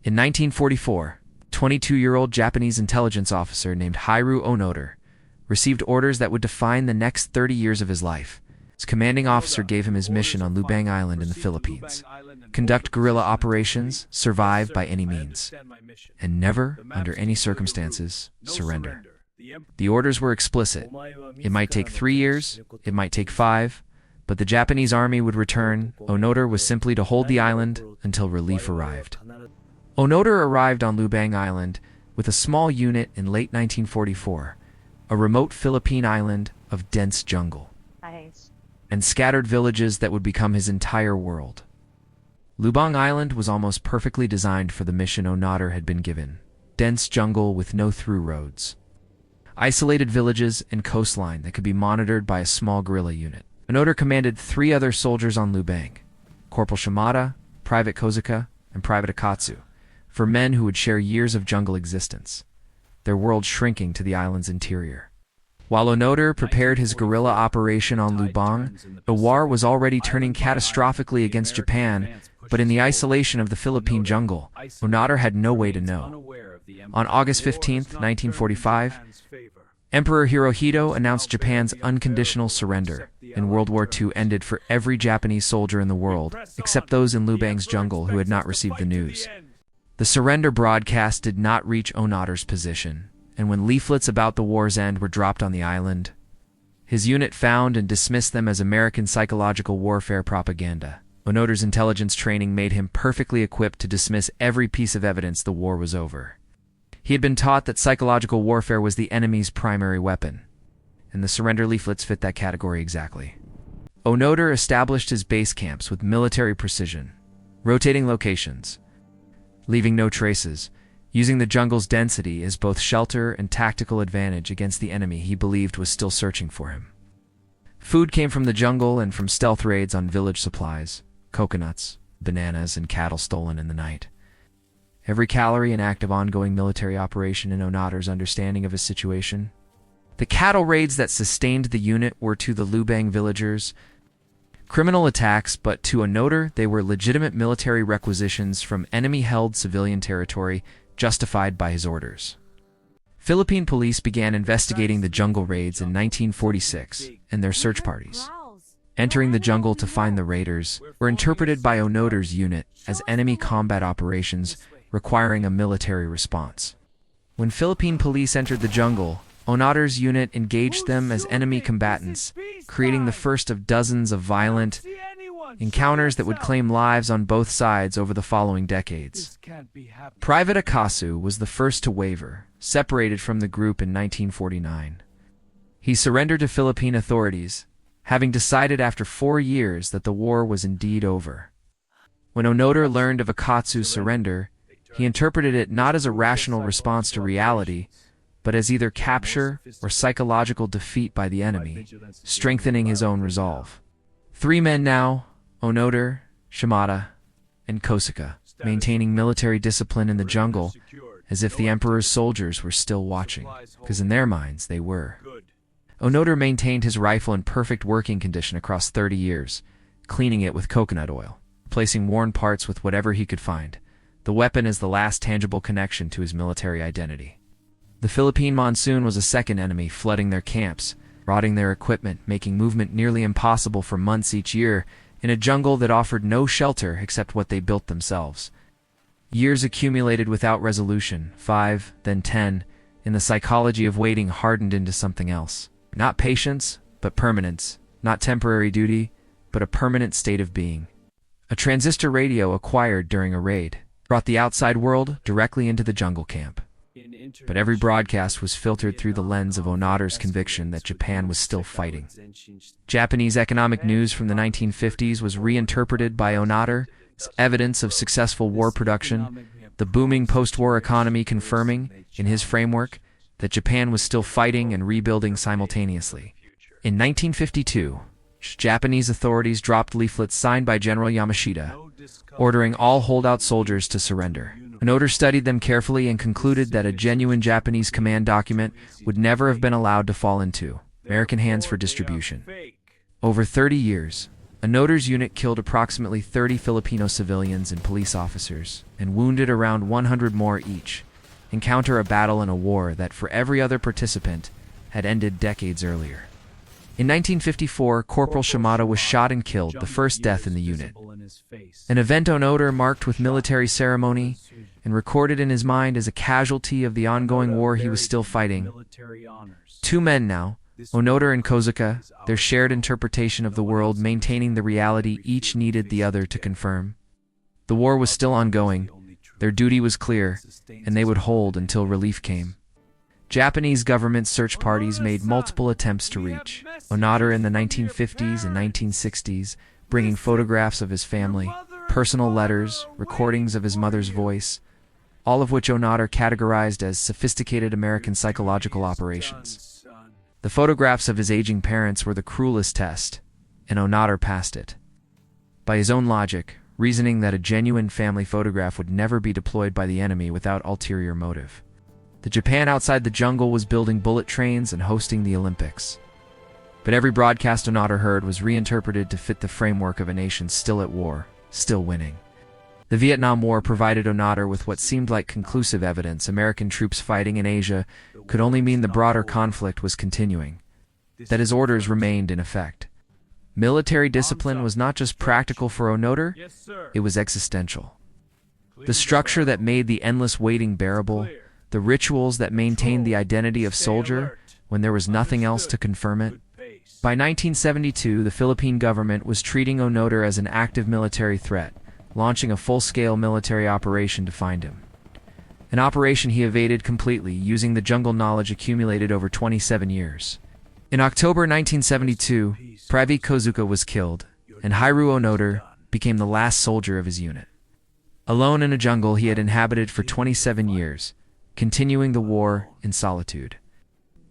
In 1944, 22-year-old Japanese intelligence officer named Hiroo Onoda received orders that would define the next 30 years of his life. His commanding officer gave him his mission on Lubang Island in the Philippines: conduct guerrilla operations, survive by any means, and never, under any circumstances, surrender. The orders were explicit. It might take 3 years, it might take 5, but the Japanese army would return. Onoda was simply to hold the island until relief arrived. Onoda arrived on Lubang Island with a small unit in late 1944, a remote Philippine island of dense jungle and scattered villages that would become his entire world. Lubang Island was almost perfectly designed for the mission Onoda had been given: dense jungle with no through roads, isolated villages, and coastline that could be monitored by a small guerrilla unit. Onoda commanded 3 other soldiers on Lubang: Corporal Shimada, Private Kozuka, and Private Akatsu, for men who would share years of jungle existence, their world shrinking to the island's interior. While Onoda prepared his guerrilla operation on Lubang, the war was already turning catastrophically against Japan, but in the isolation of the Philippine jungle, Onoda had no way to know. On August 15, 1945, Emperor Hirohito announced Japan's unconditional surrender, and World War II ended for every Japanese soldier in the world, except those in Lubang's jungle who had not received the news. The surrender broadcast did not reach Onoda's position, and when leaflets about the war's end were dropped on the island, his unit found and dismissed them as American psychological warfare propaganda. Onoda's intelligence training made him perfectly equipped to dismiss every piece of evidence the war was over. He had been taught that psychological warfare was the enemy's primary weapon, and the surrender leaflets fit that category exactly. Onoda established his base camps with military precision, rotating locations, leaving no traces, using the jungle's density as both shelter and tactical advantage against the enemy he believed was still searching for him. Food came from the jungle and from stealth raids on village supplies: coconuts, bananas, and cattle stolen in the night. Every calorie an act of ongoing military operation in Onoda's understanding of his situation. The cattle raids that sustained the unit were to the Lubang villagers criminal attacks, but to Onoda they were legitimate military requisitions from enemy-held civilian territory, justified by his orders. Philippine police began investigating the jungle raids in 1946, and their search parties, entering the jungle to find the raiders, were interpreted by Onoda's unit as enemy combat operations requiring a military response. When Philippine police entered the jungle, Onoda's unit engaged them as enemy combatants, creating the first of dozens of violent encounters that would claim lives on both sides over the following decades. Private Akatsu was the first to waver, separated from the group in 1949. He surrendered to Philippine authorities, having decided after 4 years that the war was indeed over. When Onoda learned of Akatsu's surrender, he interpreted it not as a rational response to reality, but as either capture or psychological defeat by the enemy, strengthening his own resolve. 3 men now: Onoda, Shimada, and Kosuka, maintaining military discipline in the jungle, as if the Emperor's soldiers were still watching, because in their minds they were. Onoda maintained his rifle in perfect working condition across 30 years, cleaning it with coconut oil, replacing worn parts with whatever he could find. The weapon is the last tangible connection to his military identity. The Philippine monsoon was a second enemy, flooding their camps, rotting their equipment, making movement nearly impossible for months each year in a jungle that offered no shelter except what they built themselves. Years accumulated without resolution, 5, then 10, in the psychology of waiting hardened into something else. Not patience, but permanence. Not temporary duty, but a permanent state of being. A transistor radio acquired during a raid brought the outside world directly into the jungle camp. But every broadcast was filtered through the lens of Onoda's conviction that Japan was still fighting. Japanese economic news from the 1950s was reinterpreted by Onoda as evidence of successful war production, the booming post-war economy confirming, in his framework, that Japan was still fighting and rebuilding simultaneously. In 1952, Japanese authorities dropped leaflets signed by General Yamashita, ordering all holdout soldiers to surrender. Onoda studied them carefully and concluded that a genuine Japanese command document would never have been allowed to fall into American hands for distribution. Over 30 years, Onoda's unit killed approximately 30 Filipino civilians and police officers, and wounded around 100 more each, encounter a battle in a war that, for every other participant, had ended decades earlier. In 1954, Corporal Shimada was shot and killed, the first death in the unit. An event Onoda marked with military ceremony and recorded in his mind as a casualty of the ongoing war he was still fighting. Two men now, Onoda and Kozuka, their shared interpretation of the world maintaining the reality each needed the other to confirm. The war was still ongoing, their duty was clear, and they would hold until relief came. Japanese government search parties made multiple attempts to reach Onoda in the 1950s and 1960s, bringing photographs of his family, personal letters, recordings of his mother's voice, all of which Onoda categorized as sophisticated American psychological operations. The photographs of his aging parents were the cruelest test, and Onoda passed it. By his own logic, reasoning that a genuine family photograph would never be deployed by the enemy without ulterior motive. The Japan outside the jungle was building bullet trains and hosting the Olympics. But every broadcast Onoda heard was reinterpreted to fit the framework of a nation still at war, still winning. The Vietnam War provided Onoda with what seemed like conclusive evidence American troops fighting in Asia could only mean the broader conflict was continuing, that his orders remained in effect. Military discipline was not just practical for Onoda, it was existential. The structure that made the endless waiting bearable, the rituals that maintained the identity of soldier when there was nothing else to confirm it. By 1972, the Philippine government was treating Onoda as an active military threat, launching a full-scale military operation to find him. An operation he evaded completely, using the jungle knowledge accumulated over 27 years. In October 1972, Private Kozuka was killed, and Hiroo Onoda became the last soldier of his unit. Alone in a jungle he had inhabited for 27 years, continuing the war in solitude.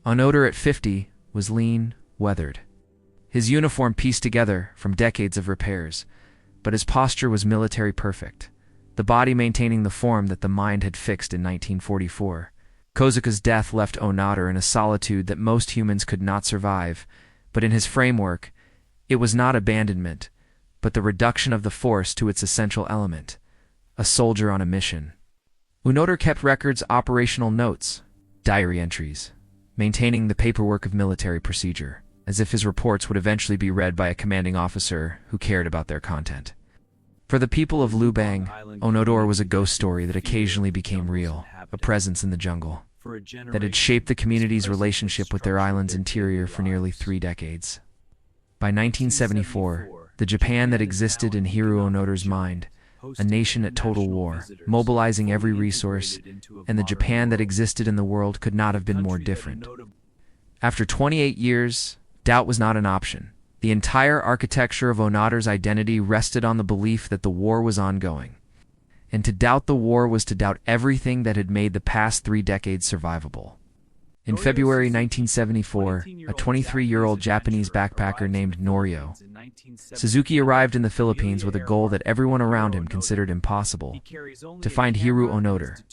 Onoda at 50 was lean, weathered. His uniform pieced together from decades of repairs, but his posture was military perfect, the body maintaining the form that the mind had fixed in 1944. Kozuka's death left Onoda in a solitude that most humans could not survive, but in his framework, it was not abandonment, but the reduction of the force to its essential element, a soldier on a mission. Onoda kept records, operational notes, diary entries, maintaining the paperwork of military procedure, as if his reports would eventually be read by a commanding officer who cared about their content. For the people of Lubang, Onoda was a ghost story that occasionally became real, a presence in the jungle, that had shaped the community's relationship with their island's interior for nearly 3 decades. By 1974, the Japan that existed in Hiroo Onoda's mind, a nation at total war, mobilizing every resource, and the Japan that existed in the world could not have been more different. After 28 years, doubt was not an option. The entire architecture of Onoda's identity rested on the belief that the war was ongoing. And to doubt the war was to doubt everything that had made the past 3 decades survivable. In February 1974, a 23-year-old Japanese backpacker named Norio Suzuki arrived in the Philippines with a goal that everyone around him considered impossible: to find Hiroo Onoda.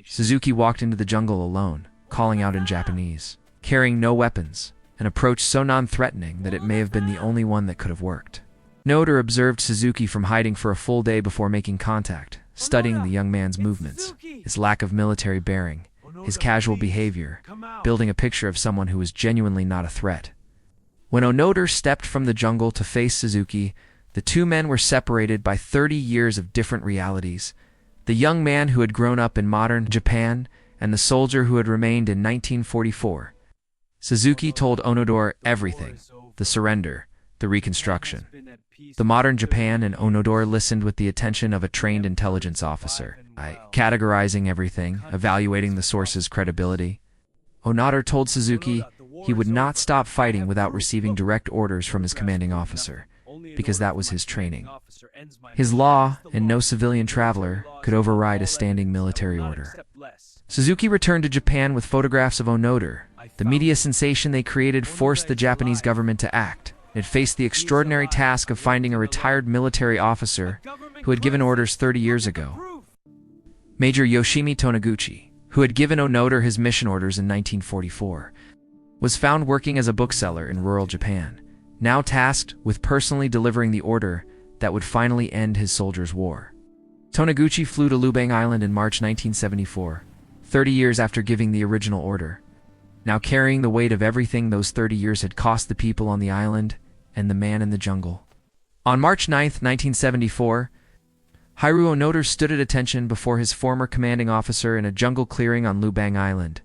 Suzuki walked into the jungle alone, calling out in Japanese, carrying no weapons, an approach so non-threatening that it may have been the only one that could have worked. Onoda observed Suzuki from hiding for a full day before making contact, studying the young man's movements, his lack of military bearing, his casual behavior, building a picture of someone who was genuinely not a threat. When Onoda stepped from the jungle to face Suzuki, the two men were separated by 30 years of different realities: the young man who had grown up in modern Japan and the soldier who had remained in 1944. Suzuki told Onoda everything: the surrender, the reconstruction, the modern Japan, and Onoda listened with the attention of a trained intelligence officer, categorizing everything, evaluating the source's credibility. Onoda told Suzuki he would not stop fighting without receiving direct orders from his commanding officer, because that was his training. His law, and no civilian traveler, could override a standing military order. Suzuki returned to Japan with photographs of Onoda. The media sensation they created forced the Japanese government to act. It faced the extraordinary task of finding a retired military officer who had given orders 30 years ago. Major Yoshimi Tonoguchi, who had given Onoda his mission orders in 1944, was found working as a bookseller in rural Japan, now tasked with personally delivering the order that would finally end his soldiers' war. Toneguchi flew to Lubang Island in March 1974, 30 years after giving the original order, now carrying the weight of everything those 30 years had cost the people on the island and the man in the jungle. On March 9, 1974, Hiroo Onoda stood at attention before his former commanding officer in a jungle clearing on Lubang Island.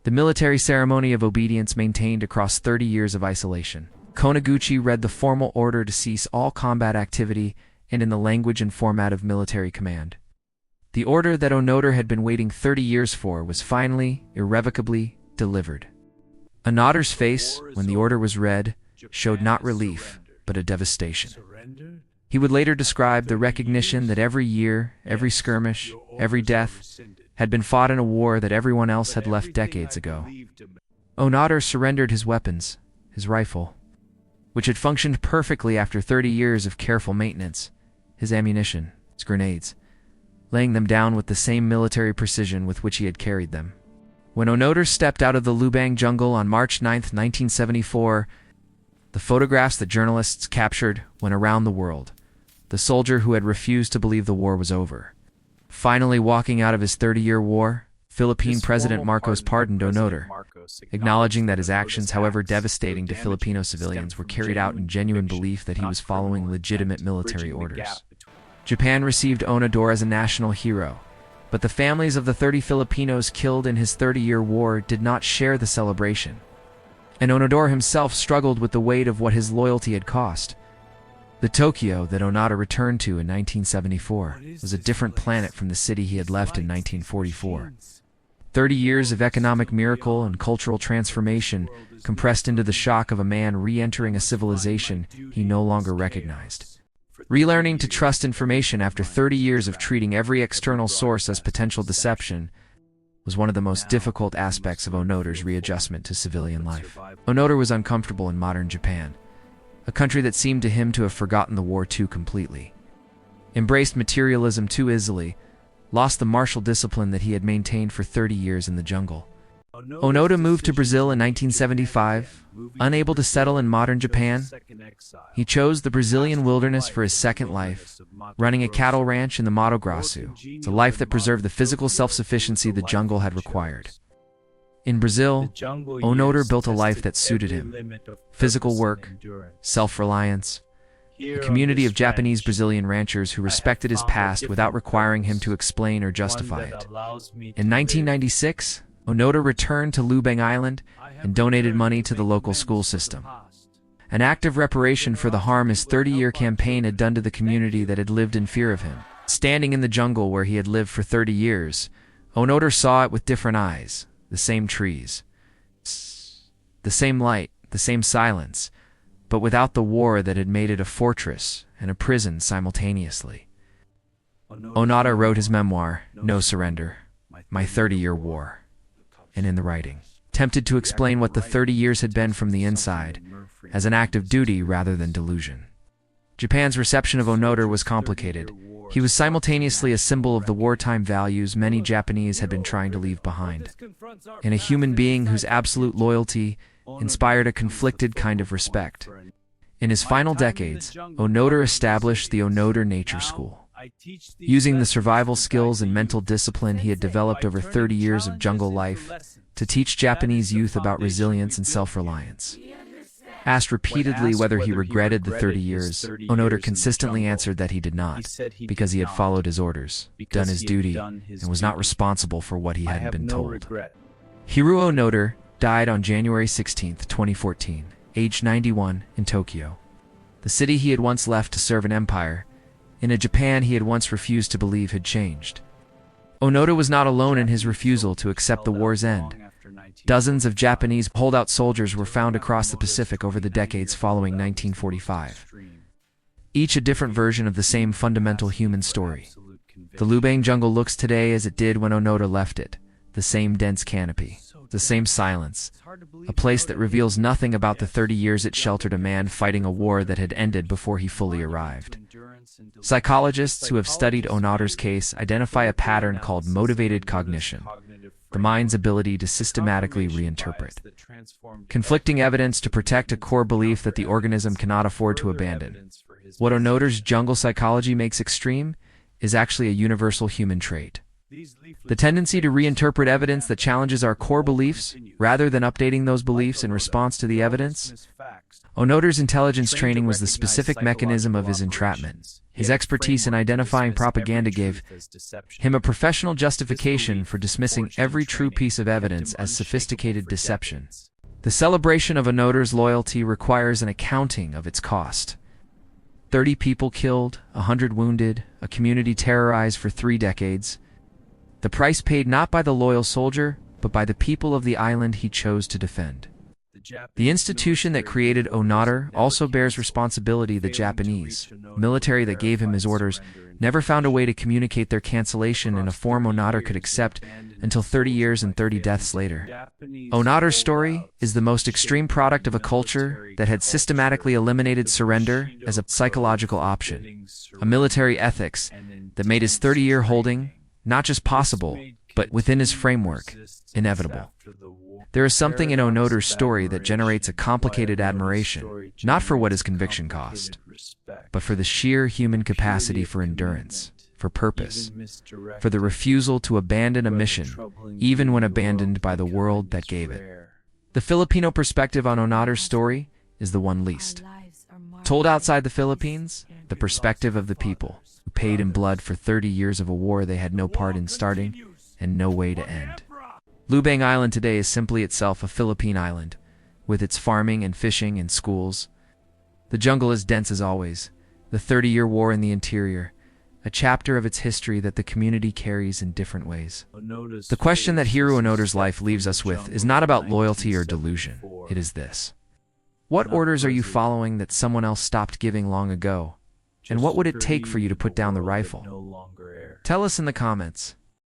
The military ceremony of obedience maintained across 30 years of isolation. Koneguchi read the formal order to cease all combat activity and in the language and format of military command. The order that Onoda had been waiting 30 years for was finally, irrevocably, delivered. Onoda's face, when the order was read, showed not relief, but a devastation. He would later describe the recognition that every year, every skirmish, every death had been fought in a war that everyone else had left decades ago. Onoda surrendered his weapons, his rifle, which had functioned perfectly after 30 years of careful maintenance, his ammunition, his grenades, laying them down with the same military precision with which he had carried them. When Onoda stepped out of the Lubang jungle on March 9, 1974, the photographs that journalists captured went around the world. The soldier who had refused to believe the war was over. Finally walking out of his 30-year war, Philippine President Marcos pardoned Onoda, acknowledging that his actions, however devastating to Filipino civilians, were carried out in genuine belief that he was following legitimate military orders. Japan received Onoda as a national hero, but the families of the 30 Filipinos killed in his 30-year war did not share the celebration, and Onoda himself struggled with the weight of what his loyalty had cost. The Tokyo that Onoda returned to in 1974 was a different planet from the city he had left in 1944. 30 years of economic miracle and cultural transformation compressed into the shock of a man re-entering a civilization he no longer recognized. Relearning to trust information after 30 years of treating every external source as potential deception was one of the most difficult aspects of Onoda's readjustment to civilian life. Onoda was uncomfortable in modern Japan, a country that seemed to him to have forgotten the war too completely, embraced materialism too easily, lost the martial discipline that he had maintained for 30 years in the jungle. Onoda moved to Brazil in 1975, unable to settle in modern Japan. He chose the Brazilian wilderness for his second life, running a cattle ranch in the Mato Grosso, a life that preserved the physical self-sufficiency the jungle had required. In Brazil, Onoda built a life that suited him: physical work, self-reliance, a community of Japanese Brazilian ranchers who respected his past without requiring him to explain or justify it. In 1996, Onoda returned to Lubang Island and donated money to the local school system, an act of reparation for the harm his 30-year campaign had done to the community that had lived in fear of him. Standing in the jungle where he had lived for 30 years, Onoda saw it with different eyes: the same trees, the same light, the same silence, but without the war that had made it a fortress and a prison simultaneously. Onoda wrote his memoir, No Surrender, My 30-Year War, and in the writing, tempted to explain what the 30 years had been from the inside, as an act of duty rather than delusion. Japan's reception of Onoda was complicated. He was simultaneously a symbol of the wartime values many Japanese had been trying to leave behind, and a human being whose absolute loyalty inspired a conflicted kind of respect. In his final decades, Onoda established the Onoda Nature School, using the survival skills and mental discipline he had developed over 30 years of jungle life to teach Japanese youth about resilience and self-reliance. Asked repeatedly whether he regretted the 30 years, Onoda consistently answered that he did not, because he had followed his orders, done his duty, and was not responsible for what he hadn't been told. Hiroo Onoda died on January 16, 2014, aged 91, in Tokyo, the city he had once left to serve an empire, in a Japan he had once refused to believe had changed. Onoda was not alone in his refusal to accept the war's end. Dozens of Japanese holdout soldiers were found across the Pacific over the decades following 1945, each a different version of the same fundamental human story. The Lubang jungle looks today as it did when Onoda left it: the same dense canopy, the same silence, a place that reveals nothing about the 30 years it sheltered a man fighting a war that had ended before he fully arrived. Psychologists who have studied Onoda's case identify a pattern called motivated cognition, the mind's ability to systematically reinterpret conflicting evidence to protect a core belief that the organism cannot afford to abandon. What Onoda's jungle psychology makes extreme is actually a universal human trait. The tendency to reinterpret evidence that challenges our core beliefs, rather than updating those beliefs in response to the evidence. Onoda's intelligence training was the specific mechanism of his entrapment. His expertise in identifying propaganda gave him a professional justification for dismissing every true piece of evidence as sophisticated deception. The celebration of Onoda's loyalty requires an accounting of its cost. 30 people killed, 100 wounded, a community terrorized for 3 decades. The price paid not by the loyal soldier, but by the people of the island he chose to defend. The institution that created Onoda also bears responsibility. The Japanese military that gave him his orders never found a way to communicate their cancellation in a form Onoda could accept until 30 years and 30 deaths later. Onoda's story is the most extreme product of a culture that had systematically eliminated surrender as a psychological option, a military ethics that made his 30-year holding not just possible, but within his framework, inevitable. There is something in Onoda's story that generates a complicated admiration, not for what his conviction cost, but for the sheer human capacity for endurance, for purpose, for the refusal to abandon a mission, even when abandoned by the world that gave it. The Filipino perspective on Onoda's story is the one least told outside the Philippines, the perspective of the people who paid in blood for 30 years of a war they had no part in starting and no way to end. Lubang Island today is simply itself a Philippine island, with its farming and fishing and schools. The jungle is dense as always, the 30-year war in the interior, a chapter of its history that the community carries in different ways. The question that Hiroo Onoda's life leaves us with is not about loyalty or delusion. It is this: what orders are you following that someone else stopped giving long ago? And what would it take for you to put down the rifle? Tell us in the comments.